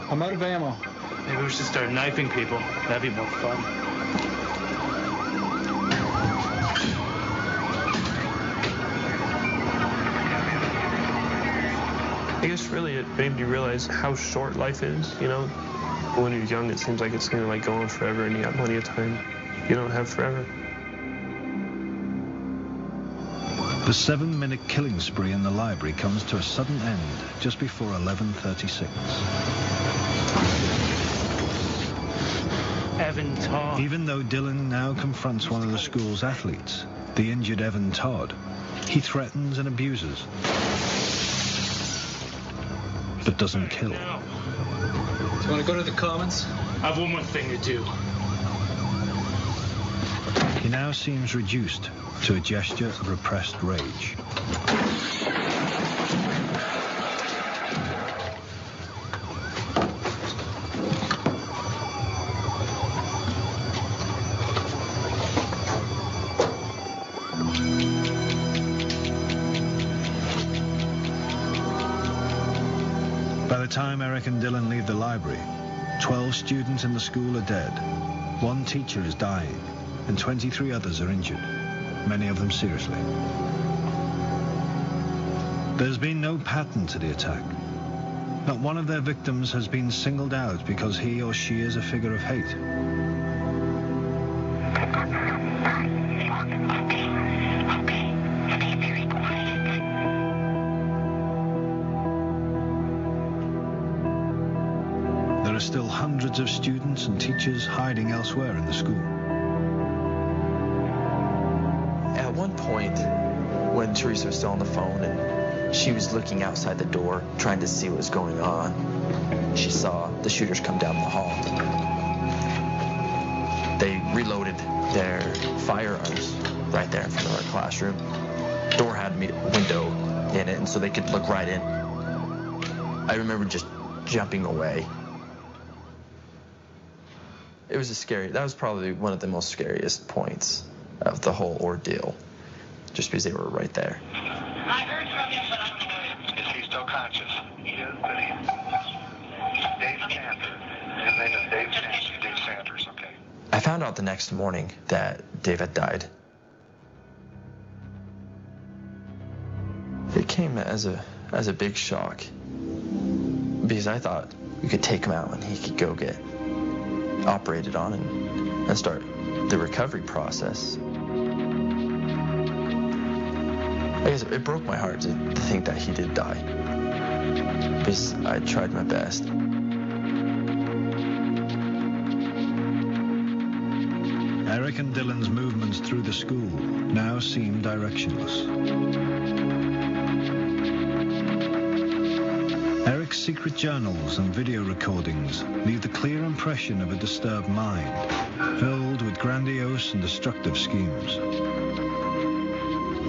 S14: I'm out of ammo.
S10: Maybe we should start knifing people. That'd be more fun.
S13: I guess really it made me realize how short life is, you know? When you're young, it seems like it's gonna like go on forever and you got plenty of time. You don't have forever.
S8: The 7-minute killing spree in the library comes to a sudden end just before 11:36.
S10: Evan Todd.
S8: Even though Dylan now confronts one of the school's athletes, the injured Evan Todd, he threatens and abuses, but doesn't kill.
S14: Do you want to go to the Commons?
S10: I have one more thing to do.
S8: He now seems reduced to a gesture of repressed rage. By the time Eric and Dylan leave the library, 12 students in the school are dead, 1 teacher is dying, and 23 others are injured, many of them seriously. There's been no pattern to the attack. Not one of their victims has been singled out because he or she is a figure of hate. There are still hundreds of students and teachers hiding elsewhere in the school.
S19: At one point, when Teresa was still on the phone and she was looking outside the door, trying to see what was going on, she saw the shooters come down the hall. They reloaded their firearms right there in front of our classroom. The door had a window in it, and so they could look right in. I remember just jumping away. It was that was probably one of the most scariest points of the whole ordeal, just because they were right there.
S17: I heard from him, but I'm worried. Is he still conscious? He is, but Dave Sanders. His name is Dave Sanders. Dave Sanders, okay.
S19: I found out the next morning that Dave had died. It came as a big shock, because I thought we could take him out and he could go get operated on and start the recovery process. I guess it broke my heart to think that he did die, because I tried my best.
S8: Eric and Dylan's movements through the school now seem directionless. Eric's secret journals and video recordings leave the clear impression of a disturbed mind, filled with grandiose and destructive schemes.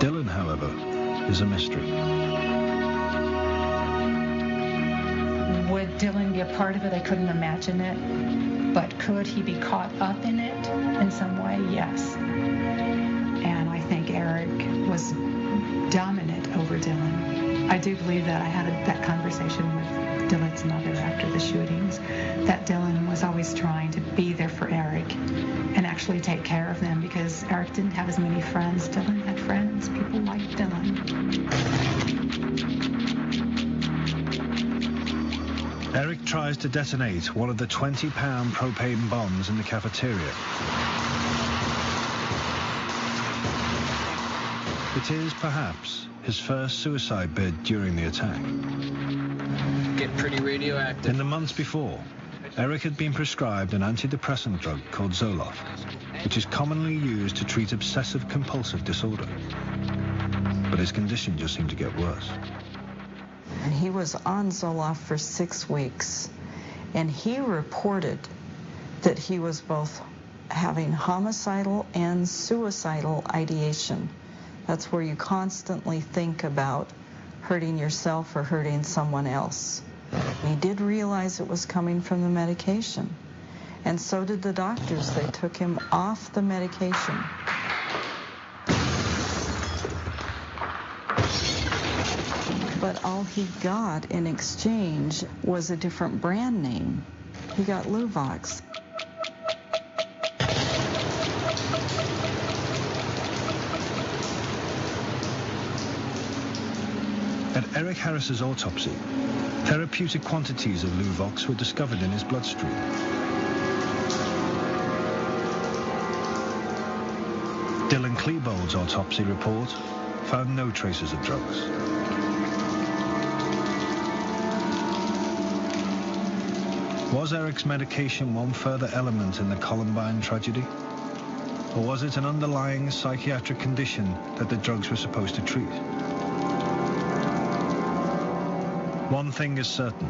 S8: Dylan, however, is a mystery.
S21: Would Dylan be a part of it? I couldn't imagine it. But could he be caught up in it in some way? Yes. And I think Eric was dominant over Dylan. I do believe that I had that conversation with Dylan's mother after the shootings, that Dylan was always trying to be there for Eric and actually take care of them, because Eric didn't have as many friends. Dylan had friends. People liked Dylan.
S8: Eric tries to detonate one of the 20-pound propane bombs in the cafeteria. It is, perhaps, his first suicide bid during the attack.
S14: Get pretty radioactive.
S8: In the months before, Eric had been prescribed an antidepressant drug called Zoloft, which is commonly used to treat obsessive-compulsive disorder. But his condition just seemed to get worse.
S3: And he was on Zoloft for 6 weeks, and he reported that he was both having homicidal and suicidal ideation. That's where you constantly think about hurting yourself or hurting someone else. And he did realize it was coming from the medication, and so did the doctors. They took him off the medication. But all he got in exchange was a different brand name. He got Luvox.
S8: At Eric Harris's autopsy, therapeutic quantities of Luvox were discovered in his bloodstream. Dylan Klebold's autopsy report found no traces of drugs. Was Eric's medication one further element in the Columbine tragedy? Or was it an underlying psychiatric condition that the drugs were supposed to treat? One thing is certain.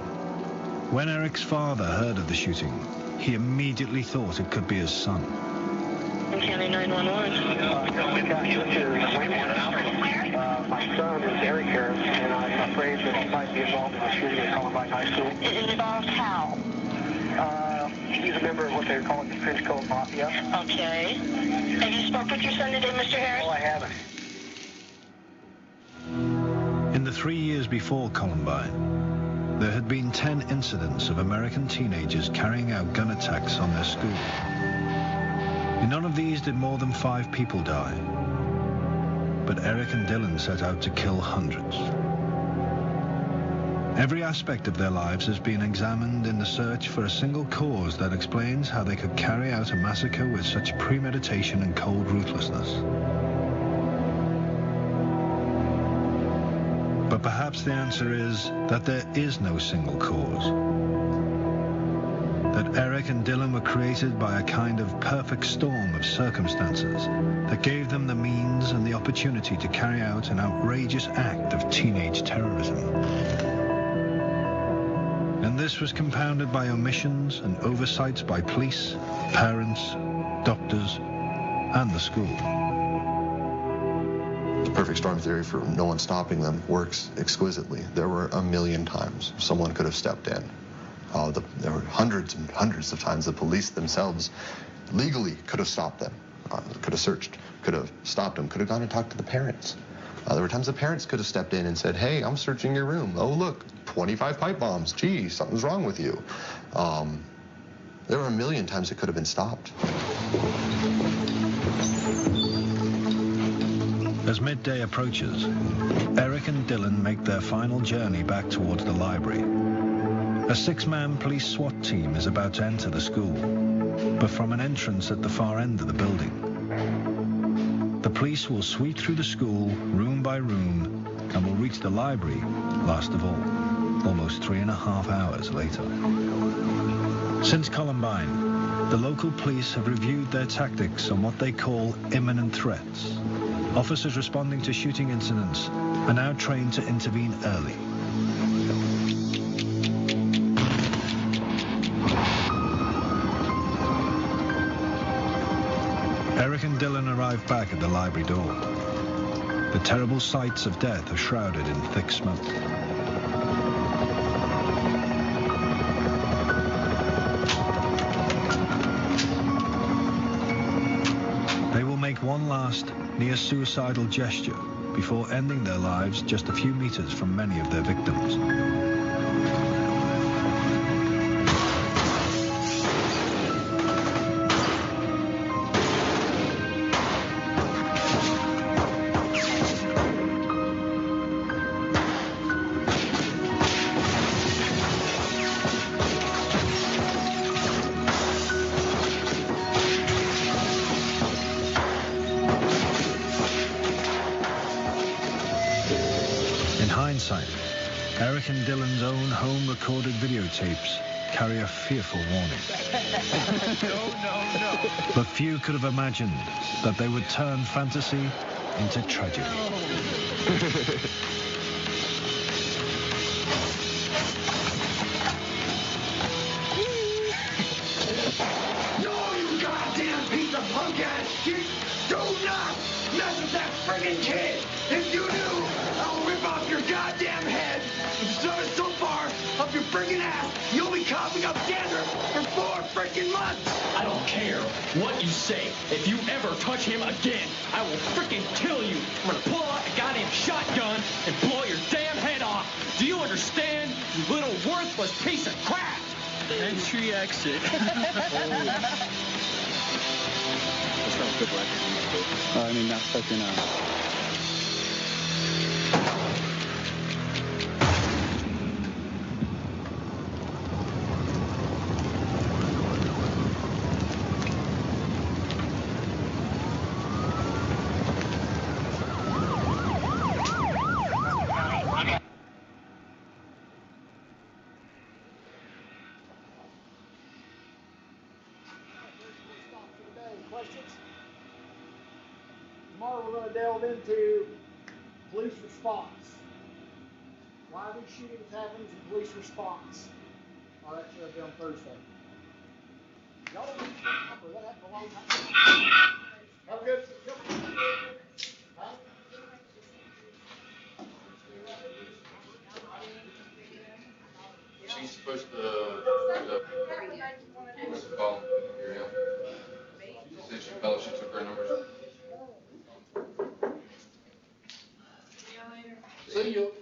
S8: When Eric's father heard of the shooting, he immediately thought it could be his son.
S16: County 911.
S17: My son is Eric Harris, and I'm afraid that he might be involved in the shooting at Columbine High School.
S16: Involved how?
S17: He's a member of what they're calling the Trench Coat Mafia.
S16: Okay. Have you spoke with your son today, Mr. Harris?
S17: Oh, I haven't.
S8: In the 3 years before Columbine, there had been 10 incidents of American teenagers carrying out gun attacks on their school. In none of these did more than 5 people die. But Eric and Dylan set out to kill hundreds. Every aspect of their lives has been examined in the search for a single cause that explains how they could carry out a massacre with such premeditation and cold ruthlessness. But perhaps the answer is that there is no single cause. That Eric and Dylan were created by a kind of perfect storm of circumstances that gave them the means and the opportunity to carry out an outrageous act of teenage terrorism. And this was compounded by omissions and oversights by police, parents, doctors, and the school.
S11: The perfect storm theory for no one stopping them works exquisitely. There were a million times someone could have stepped in. There were hundreds and hundreds of times the police themselves legally could have stopped them, could have searched, could have stopped them, could have gone and talked to the parents. There were times the parents could have stepped in and said, hey, I'm searching your room. Oh, look, 25 pipe bombs. Gee, something's wrong with you. There were a million times it could have been stopped.
S8: As midday approaches, Eric and Dylan make their final journey back towards the library. A 6-man police SWAT team is about to enter the school, but from an entrance at the far end of the building. The police will sweep through the school, room by room, and will reach the library last of all, almost 3.5 hours later. Since Columbine, the local police have reviewed their tactics on what they call imminent threats. Officers responding to shooting incidents are now trained to intervene early. Eric and Dylan arrive back at the library door. The terrible sights of death are shrouded in thick smoke. They will make one last near-suicidal gesture before ending their lives just a few meters from many of their victims. In hindsight, Eric and Dylan's own home-recorded videotapes carry a fearful warning.
S20: No.
S8: But few could have imagined that they would turn fantasy into tragedy.
S20: No, you goddamn piece of punk-ass shit! Do not mess with that friggin' kid! If you do, I'll rip off your goddamn head and shove it so far up your friggin' ass, you'll be coughing up dandruff for 4 friggin' months!
S1: I don't care what you say. If you ever touch him again, I will frickin' kill you. I'm gonna pull out a goddamn shotgun and blow your damn head off. Do you understand, you little worthless piece of crap?
S9: Entry exit.
S14: I mean, not fucking
S2: Questions? Tomorrow we're going to delve into police response. Why these shootings happen and police response. All right, so that'll be on Thursday. Y'all don't need to remember that happened a long time. Have a good. Huh?
S22: She's supposed to, what's it called? Here you go. She said she felt she took her numbers. See you.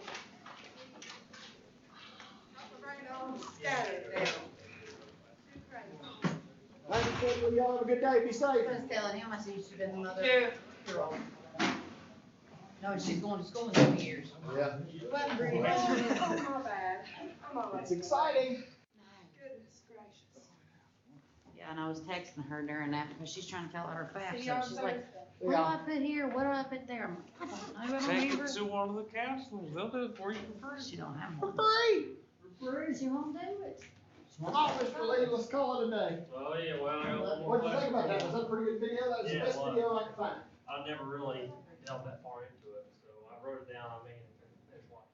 S2: Y'all have a good day. Be safe.
S5: I was telling him, I said, you should have been another girl. No, she's going to school in 2 years.
S2: Yeah.
S5: What, Bree?
S6: Oh, my bad. I'm all right.
S2: It's exciting.
S6: Goodness gracious.
S5: Yeah, and I was texting her during that because she's trying to fill out her
S6: See
S5: FAFSA.
S6: y'all
S5: She's like,
S6: Thursday.
S5: what do I put here? What do I put there? I'm like, I don't know. I don't
S10: Take
S5: remember.
S10: it to one of the counselors. They'll do it for you for free.
S5: She don't have one.
S2: Free.
S5: She won't do it.
S2: Come on, Mr. Lee, let's call it a day.
S23: Oh, yeah, well, I got one more
S2: What'd you think about that? Was that a pretty good video? That was the
S23: Yeah, it
S2: best
S23: was.
S2: video I could find.
S23: I never really delved that far into it, so I wrote it down, it's watching.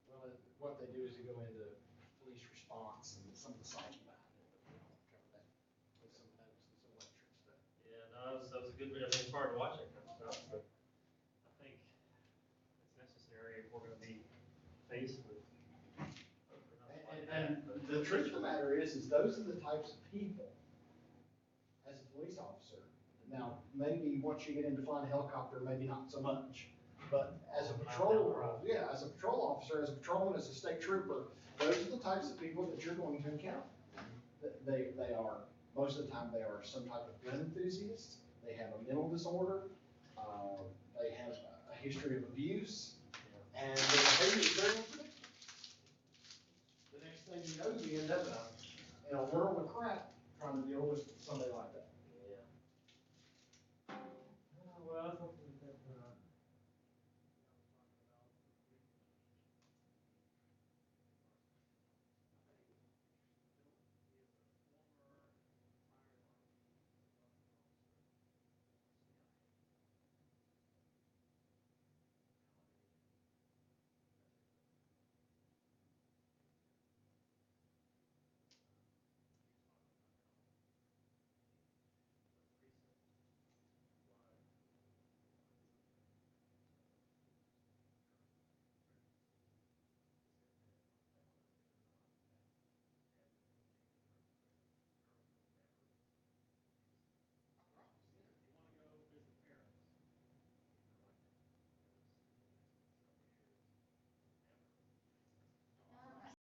S2: Well, what they do is they go into police response and some of the psyche behind it. But we don't cover that with some notes and some lecture and stuff.
S23: Yeah, no, that was a good video, it's hard to watch that kind of stuff, but I think it's necessary if we're gonna be faced with.
S2: And the truth of the matter is those are the types of people, as a police officer, now, maybe once you get into flying a helicopter, maybe not so much, but as a patrol, as a patrol officer, as a patrolman, as a state trooper, those are the types of people that you're going to encounter. They are, most of the time, they are some type of gun enthusiast, they have a mental disorder, they have a history of abuse, and their behavior is very unpredictable. The next thing you know, you end up in a world of crap trying to deal with somebody like